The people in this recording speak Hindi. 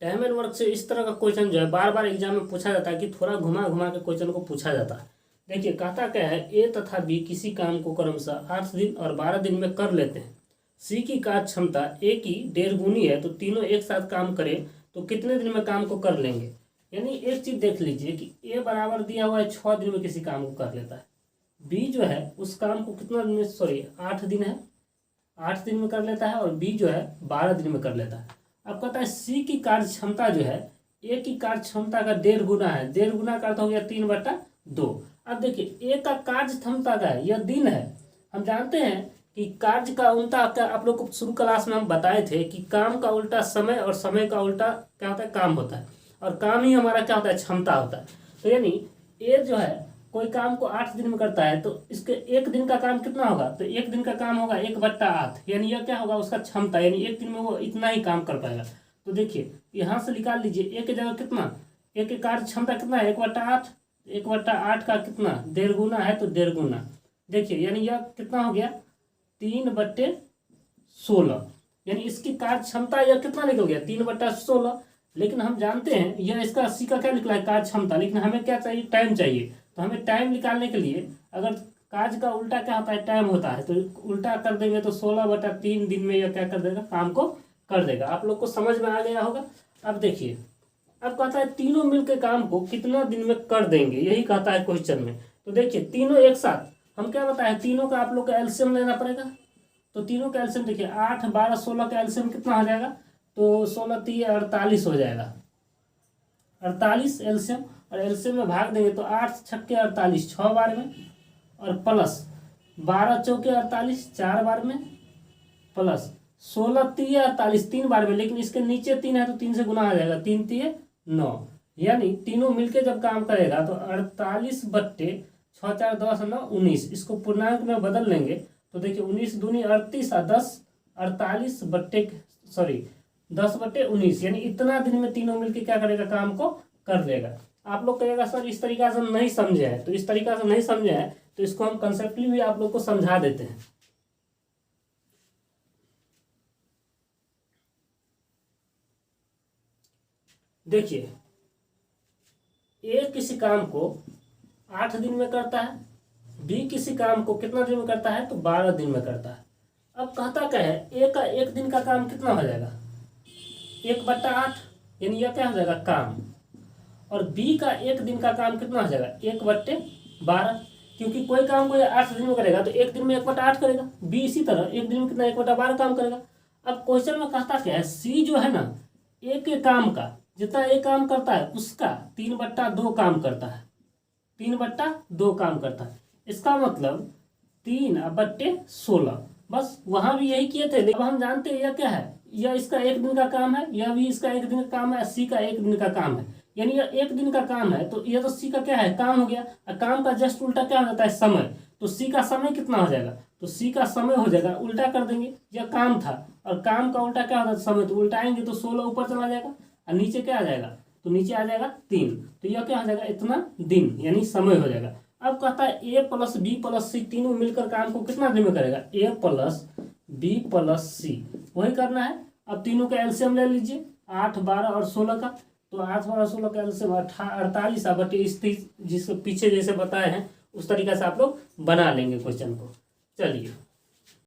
टाइम एंड वर्क से इस तरह का क्वेश्चन जो है बार बार एग्जाम में पूछा जाता है कि थोड़ा घुमा घुमा के क्वेश्चन को पूछा जाता है। देखिए कहता क्या है, ए तथा बी किसी काम को क्रमशः 8 दिन और 12 दिन में कर लेते हैं। सी की कार्य क्षमता ए की 1.5 गुनी है, तो तीनों एक साथ काम करें तो कितने दिन में काम को कर लेंगे। यानी एक चीज देख लीजिए कि ए बराबर दिया हुआ है 6 दिन में किसी काम को कर लेता है, बी जो है उस काम को कितना दिन में, सॉरी 8 दिन है, 8 दिन में कर लेता है, और बी जो है 12 दिन में कर लेता है। अब कहता है सी की कार्य क्षमता जो है ए की कार्य क्षमता का 1.5 गुना है। 1.5 गुना का अर्थ हो गया 3/2। अब देखिए ए का कार्य क्षमता का है, यह दिन है। हम जानते हैं कि कार्य का उल्टा क्या, आप लोग को शुरू क्लास में हम बताए थे कि काम का उल्टा समय और समय का उल्टा क्या होता है, काम होता है, और काम ही हमारा क्या होता है, क्षमता होता है। तो यानी ए जो है कोई काम को 8 दिन में करता है, तो इसके 1 दिन का काम कितना होगा, तो 1 दिन का काम होगा 1/8, यानी यह क्या होगा, उसका क्षमता, यानी 1 दिन में वो इतना ही काम कर पाएगा। तो देखिए यहाँ से निकाल लीजिए, ए की जगह कितना, ए की कार्य क्षमता कितना है, 1/8, 1/8 का कितना 1.5 गुना है, तो 1.5 गुना। देखिए यानी यह कितना हो गया 3/16, यानी इसकी कार्य क्षमता यह कितना निकल गया 3/16। लेकिन हम जानते हैं यह इसका सी का क्या निकला है, कार्य क्षमता, लेकिन हमें क्या चाहिए, टाइम चाहिए। तो हमें टाइम निकालने के लिए अगर कार्य का उल्टा क्या होता है, टाइम होता है, तो उल्टा कर देंगे तो 16/3 दिन में यह क्या कर देगा, काम को कर देगा। आप लोग को समझ में आ गया होगा। अब देखिए, अब कहता है तीनों मिलकर काम को कितना दिन में कर देंगे, यही कहता है क्वेश्चन में। तो देखिए तीनों एक साथ, हम क्या बताए, तीनों का आप लोग का एलसीएम लेना पड़ेगा। तो तीनों का एलसीएम देखिए 8, 12, 16 का एलसीएम कितना हो जाएगा, तो 16 3 48 हो जाएगा, 48 एलसीएम। और एलसीएम में भाग देंगे तो 8 छक्के 48 6 बार में, और प्लस 12 चौके 48 4 बार में, प्लस 16 3 48 3 बार में, लेकिन इसके नीचे 3 है तो 3 से गुना आ जाएगा, 3 3 9, यानी तीनों मिलके जब काम करेगा तो 48/6 4 10 9 19, इसको पूर्णांक में बदल लेंगे तो देखिए 19 दूनी 38 और 10 10/19, यानी इतना दिन में तीनों मिलके क्या करेगा, काम को कर देगा। आप लोग कहेगा सर इस तरीका से नहीं समझे हैं, तो इस तरीका से नहीं समझे हैं तो इसको हम कंसेप्टली भी आप लोग को समझा देते हैं। देखिए ए किसी काम को 8 दिन में करता है, बी किसी काम को कितना दिन में करता है, तो 12 दिन में करता है। अब कहता क्या है, ए का 1 दिन का काम कितना हो जाएगा, 1/8, यानी यह क्या हो जाएगा काम, और बी का 1 दिन का काम कितना हो जाएगा 1/12, क्योंकि कोई काम को 8 दिन में करेगा तो 1 दिन में 1/8 करेगा, बी इसी तरह 1 दिन में कितना 1/12 काम करेगा। अब क्वेश्चन में कहता क्या है, सी जो है ना, ए के काम का जितना ए काम करता है उसका 3/2 काम करता है, 3/2 काम करता है। इसका मतलब 3/16, बस वहां भी यही किए थे। अब हम जानते हैं यह क्या है, यह इसका 1 दिन का काम है, यह भी इसका 1 दिन का काम है, सी का 1 दिन का काम है, यानी यह 1 दिन का काम है, तो यह तो सी का क्या है, काम हो गया। और काम का जस्ट उल्टा क्या हो जाता है, समय। तो सी का समय कितना हो जाएगा, तो सी का समय हो जाएगा, उल्टा कर देंगे, यह काम था और काम का उल्टा क्या होता है, समय, तो उल्टाएंगे तो 16 ऊपर चला जाएगा और नीचे क्या आ जाएगा, तो नीचे आ जाएगा 3, तो यह क्या हो जाएगा, इतना दिन, यानी समय हो जाएगा। अब कहता है ए प्लस बी प्लस सी तीनों मिलकर काम को कितना दिन में करेगा, ए प्लस बी प्लस सी, वही करना है। अब तीनों का एलसीएम ले लीजिए, 8 12 और 16 का, तो 8 12 16 का एलसीएम 48 और 30, जिसको पीछे जैसे बताए हैं उस तरीके से आप लोग बना लेंगे क्वेश्चन को। चलिए